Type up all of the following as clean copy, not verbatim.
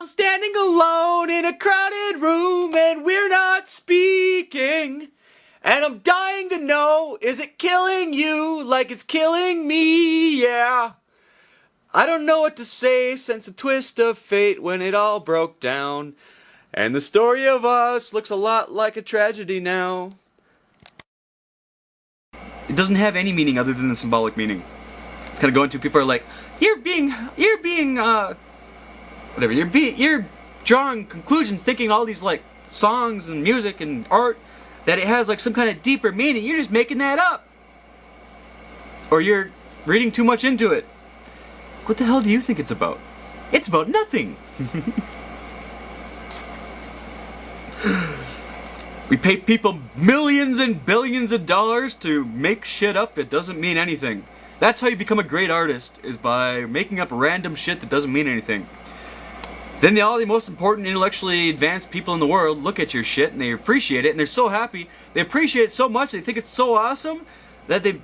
I'm standing alone in a crowded room and we're not speaking. And I'm dying to know, is it killing you like it's killing me? Yeah. I don't know what to say since a twist of fate when it all broke down. And the story of us looks a lot like a tragedy now. It doesn't have any meaning other than the symbolic meaning. It's kind of going to, people are like, you're drawing conclusions, thinking all these like songs and music and art, that it has like some kind of deeper meaning. You're just making that up. Or you're reading too much into it. What the hell do you think it's about? It's about nothing. We pay people millions and billions of dollars to make shit up that doesn't mean anything. That's how you become a great artist, is by making up random shit that doesn't mean anything. Then all the most important intellectually advanced people in the world look at your shit and they appreciate it and they're so happy. They appreciate it so much, they think it's so awesome that they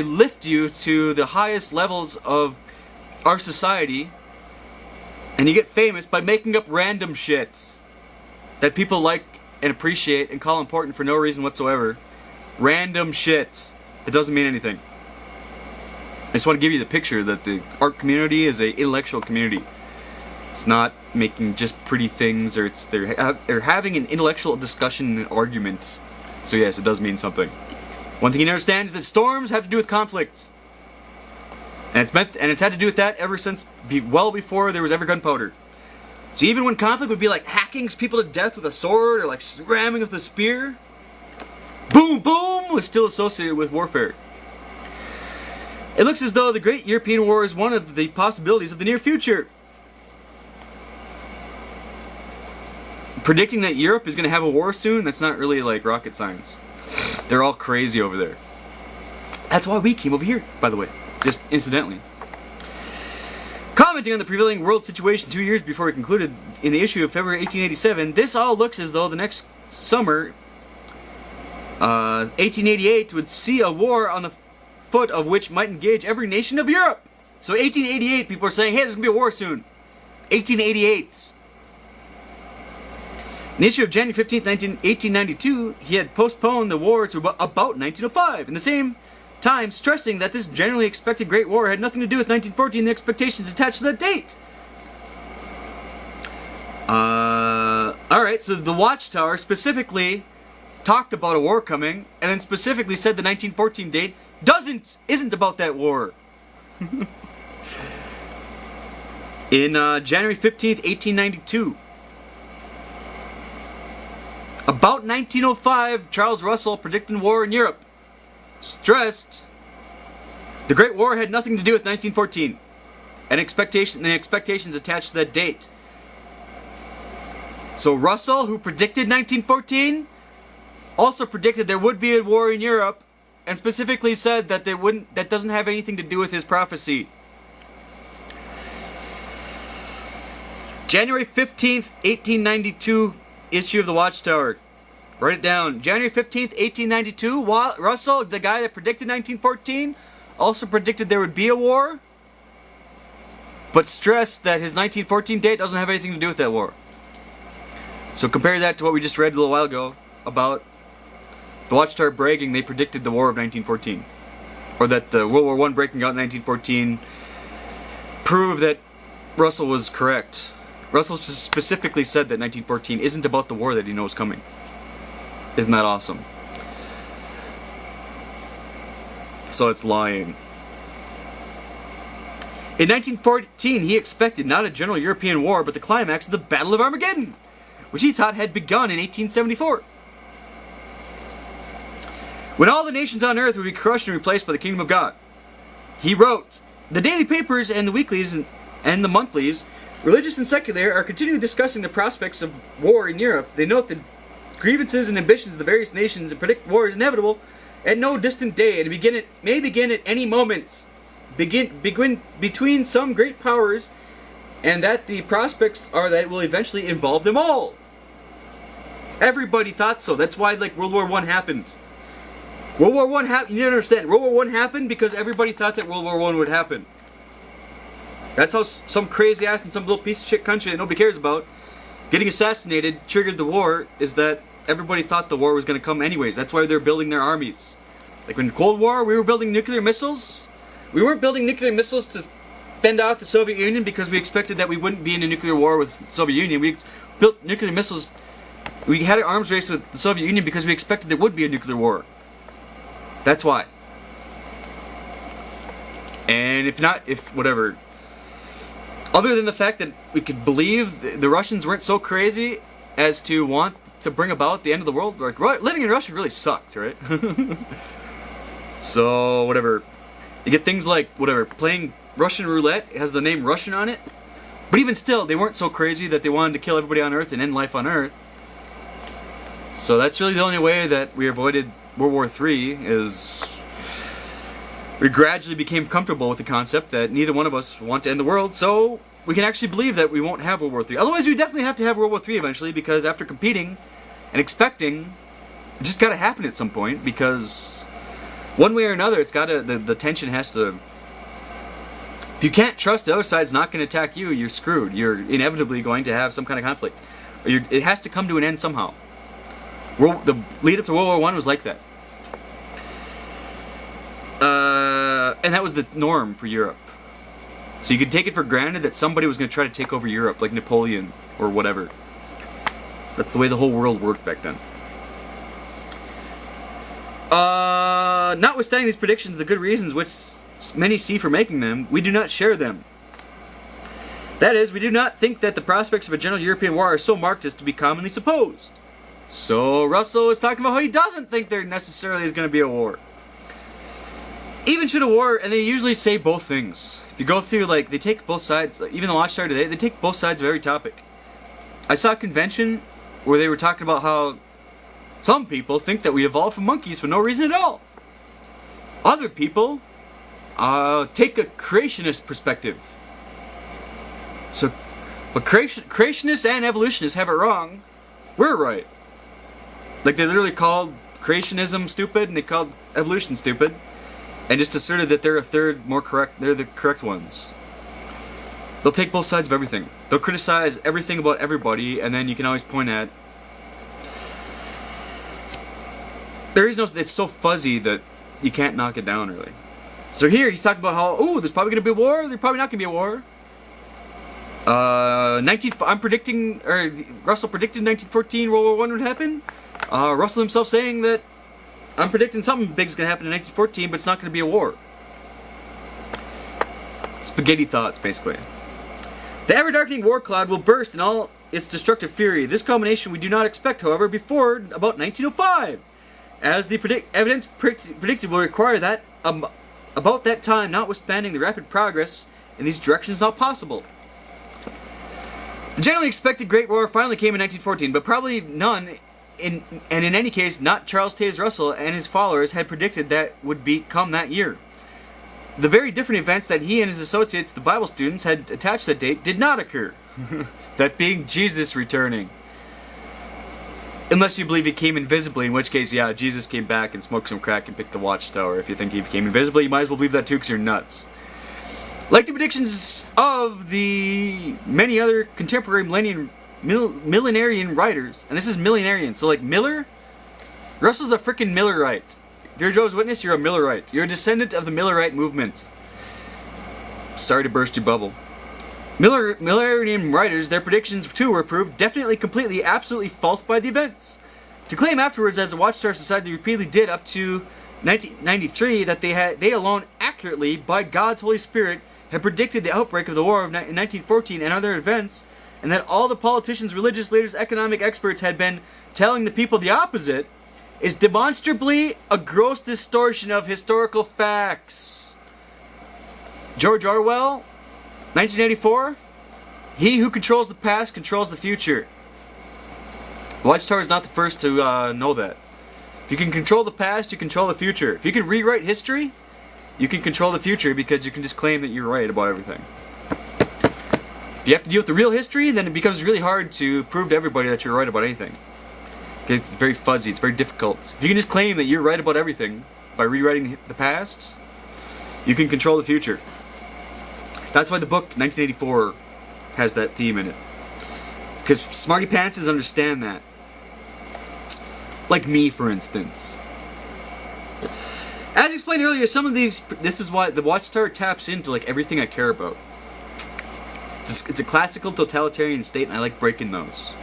lift you to the highest levels of our society, and you get famous by making up random shit that people like and appreciate and call important for no reason whatsoever. Random shit that doesn't mean anything. I just want to give you the picture that the art community is an intellectual community. It's not making just pretty things, or they're having an intellectual discussion and arguments. So yes, it does mean something. One thing you need to understand is that storms have to do with conflict. And it's had to do with that ever since well before there was ever gunpowder. So even when conflict would be like hacking people to death with a sword or like ramming with a spear, boom boom was still associated with warfare. It looks as though the Great European War is one of the possibilities of the near future. Predicting that Europe is going to have a war soon, that's not really like rocket science. They're all crazy over there. That's why we came over here, by the way, just incidentally. Commenting on the prevailing world situation 2 years before it concluded in the issue of February 1887, this all looks as though the next summer, 1888, would see a war on the foot of which might engage every nation of Europe. So 1888, people are saying, hey, there's going to be a war soon. 1888. In the issue of January 15th, 1892, he had postponed the war to about 1905. In the same time, stressing that this generally expected Great War had nothing to do with 1914 and the expectations attached to that date. Alright, so the Watchtower specifically talked about a war coming, and then specifically said the 1914 date isn't about that war. In January 15th, 1892, about 1905, Charles Russell predicted war in Europe. Stressed the Great War had nothing to do with 1914 and the expectations attached to that date. So Russell, who predicted 1914, also predicted there would be a war in Europe, and specifically said that that doesn't have anything to do with his prophecy. January 15th, 1892 issue of the Watchtower. Write it down. January 15th, 1892, Russell, the guy that predicted 1914, also predicted there would be a war, but stressed that his 1914 date doesn't have anything to do with that war. So compare that to what we just read a little while ago about the Watchtower bragging they predicted the war of 1914. Or that the World War I breaking out in 1914 proved that Russell was correct. Russell specifically said that 1914 isn't about the war that he knows coming. Isn't that awesome? So it's lying. In 1914, he expected not a general European war, but the climax of the Battle of Armageddon, which he thought had begun in 1874. When all the nations on earth would be crushed and replaced by the kingdom of God. He wrote, the daily papers and the weeklies and the monthlies, religious and secular, are continually discussing the prospects of war in Europe. They note the grievances and ambitions of the various nations and predict war is inevitable at no distant day, and may begin at any moment. Begin between some great powers, and that the prospects are that it will eventually involve them all. Everybody thought so. That's why, like, World War I happened. World War I happened. You need to understand. World War I happened because everybody thought that World War I would happen. That's how some crazy ass in some little piece of shit country that nobody cares about getting assassinated triggered the war, is that everybody thought the war was going to come anyways. That's why they're building their armies. Like when the Cold War, we were building nuclear missiles. We weren't building nuclear missiles to fend off the Soviet Union because we expected that we wouldn't be in a nuclear war with the Soviet Union. We built nuclear missiles. We had an arms race with the Soviet Union because we expected there would be a nuclear war. That's why. And whatever. Other than the fact that we could believe the Russians weren't so crazy as to want to bring about the end of the world, like living in Russia really sucked, right? So whatever. You get things like whatever, playing Russian roulette has the name Russian on it. But even still, they weren't so crazy that they wanted to kill everybody on Earth and end life on Earth. So that's really the only way that we avoided World War III, is we gradually became comfortable with the concept that neither one of us want to end the world, so we can actually believe that we won't have World War III. Otherwise, we definitely have to have World War III eventually, because after competing and expecting, it just gotta happen at some point, because one way or another, it's gotta, the tension has to... If you can't trust the other side's not going to attack you, you're screwed. You're inevitably going to have some kind of conflict. It has to come to an end somehow. The lead up to World War I was like that. And that was the norm for Europe. So you could take it for granted that somebody was going to try to take over Europe, like Napoleon or whatever. That's the way the whole world worked back then. Notwithstanding these predictions, the good reasons which many see for making them, we do not share them. That is, we do not think that the prospects of a general European war are so marked as to be commonly supposed. So Russell is talking about how he doesn't think there necessarily is going to be a war. Even should a war, and they usually say both things. If you go through, like, they take both sides, even the Watchtower today, they take both sides of every topic. I saw a convention where they were talking about how some people think that we evolved from monkeys for no reason at all. Other people take a creationist perspective. So, but creationists and evolutionists have it wrong. We're right. Like, they literally called creationism stupid and they called evolution stupid, and just asserted that they're they're the correct ones. They'll take both sides of everything. They'll criticize everything about everybody, and then you can always point at... There is no... It's so fuzzy that you can't knock it down, really. So here, he's talking about how, oh, there's probably going to be a war, there's probably not going to be a war. Russell predicted 1914 World War I would happen. Russell himself saying that I'm predicting something big's going to happen in 1914, but it's not going to be a war. Spaghetti thoughts, basically. The ever-darkening war cloud will burst in all its destructive fury. This culmination we do not expect, however, before about 1905. As the evidence predicted will require that, about that time, notwithstanding the rapid progress in these directions not possible. The generally expected Great War finally came in 1914, but probably none, and in any case, not Charles Taze Russell and his followers had predicted that would come that year. The very different events that he and his associates, the Bible students, had attached that date did not occur. That being Jesus returning. Unless you believe he came invisibly, in which case, yeah, Jesus came back and smoked some crack and picked the Watchtower. If you think he came invisibly, you might as well believe that too, because you're nuts. Like the predictions of the many other contemporary millenarian writers, and this is millenarian, so like Miller, Russell's a frickin' Millerite. If you're Jehovah's Witness, you're a Millerite. You're a descendant of the Millerite movement. Sorry to burst your bubble. Millenarian writers, their predictions too were proved definitely, completely, absolutely false by the events. To claim afterwards, as the Watchtower Society repeatedly did up to 1993, that they alone accurately, by God's Holy Spirit, had predicted the outbreak of the war in 1914 and other events, and that all the politicians, religious leaders, economic experts had been telling the people the opposite, is demonstrably a gross distortion of historical facts. George Orwell, 1984, he who controls the past controls the future. The Watchtower is not the first to know that. If you can control the past, you control the future. If you can rewrite history, you can control the future, because you can just claim that you're right about everything. If you have to deal with the real history, then it becomes really hard to prove to everybody that you're right about anything. It's very fuzzy, it's very difficult. If you can just claim that you're right about everything by rewriting the past, you can control the future. That's why the book 1984 has that theme in it. Because smarty pantses understand that. Like me, for instance. As explained earlier, some of these... This is why the Watchtower taps into like everything I care about. It's a classical totalitarian state, and I like breaking those.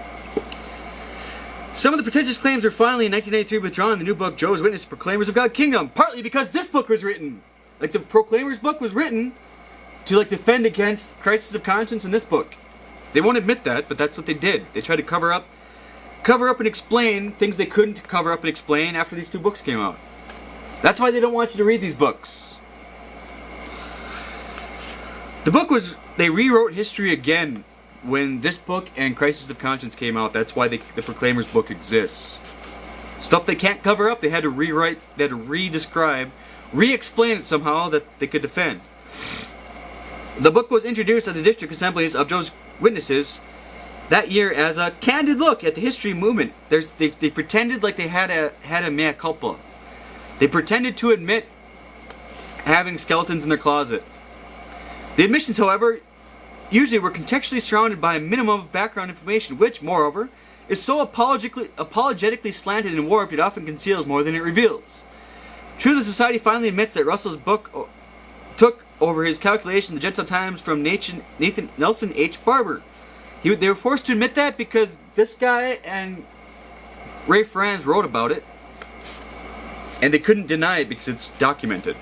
Some of the pretentious claims were finally in 1993 withdrawn in the new book, Jehovah's Witnesses, Proclaimers of God's Kingdom. Partly because this book was written. Like the Proclaimers book was written to like defend against crisis of conscience in this book. They won't admit that, but that's what they did. They tried to cover up and explain things they couldn't cover up and explain after these two books came out. That's why they don't want you to read these books. They rewrote history again when this book and Crisis of Conscience came out. That's why the Proclaimers book exists. Stuff they can't cover up, they had to rewrite, they had to re-describe, re-explain it somehow that they could defend. The book was introduced at the district assemblies of Jehovah's Witnesses that year as a candid look at the history movement. They pretended like they had a mea culpa. They pretended to admit having skeletons in their closet. The admissions, however, usually were contextually surrounded by a minimum of background information, which, moreover, is so apologetically slanted and warped it often conceals more than it reveals. True, the Society finally admits that Russell's book took over his calculation, The Gentile Times, from Nelson H. Barber. They were forced to admit that because this guy and Ray Franz wrote about it, and they couldn't deny it because it's documented.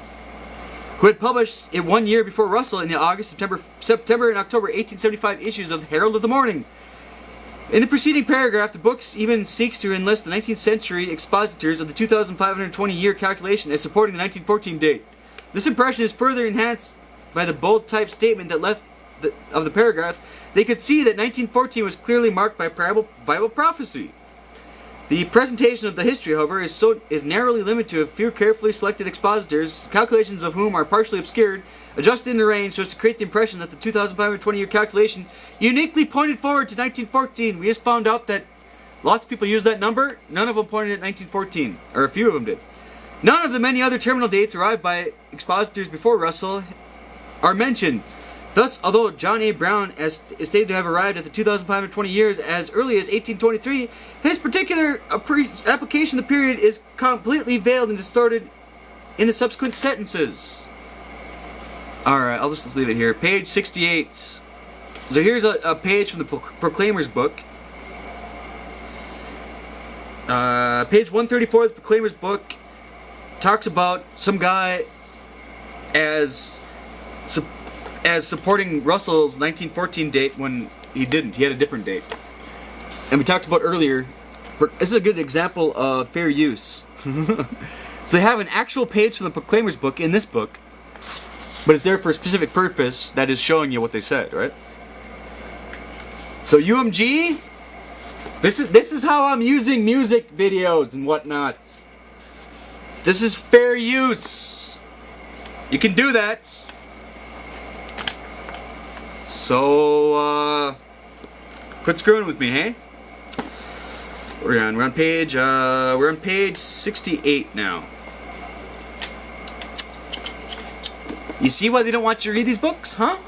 Who had published it 1 year before Russell in the August, September, and October 1875 issues of Herald of the Morning. In the preceding paragraph, the book even seeks to enlist the 19th century expositors of the 2,520-year calculation as supporting the 1914 date. This impression is further enhanced by the bold type statement that left of the paragraph. They could see that 1914 was clearly marked by Bible prophecy. The presentation of the history, however, is narrowly limited to a few carefully selected expositors, calculations of whom are partially obscured, adjusted in arranged so as to create the impression that the 2,520-year calculation uniquely pointed forward to 1914. We just found out that lots of people use that number. None of them pointed at 1914, or a few of them did. None of the many other terminal dates arrived by expositors before Russell are mentioned. Thus, although John A. Brown is stated to have arrived at the 2,520 years as early as 1823, his particular application of the period is completely veiled and distorted in the subsequent sentences. Alright, I'll just leave it here. Page 68. So here's a page from the Proclaimers book. Page 134 of the Proclaimers book talks about some guy as supporting Russell's 1914 date when he didn't. He had a different date. And we talked about earlier, this is a good example of fair use. So they have an actual page from the Proclaimers book in this book, but it's there for a specific purpose that is showing you what they said, right? So UMG, this is how I'm using music videos and whatnot. This is fair use. You can do that. So, quit screwing with me, hey? We're on page 68 now. You see why they don't want you to read these books, huh?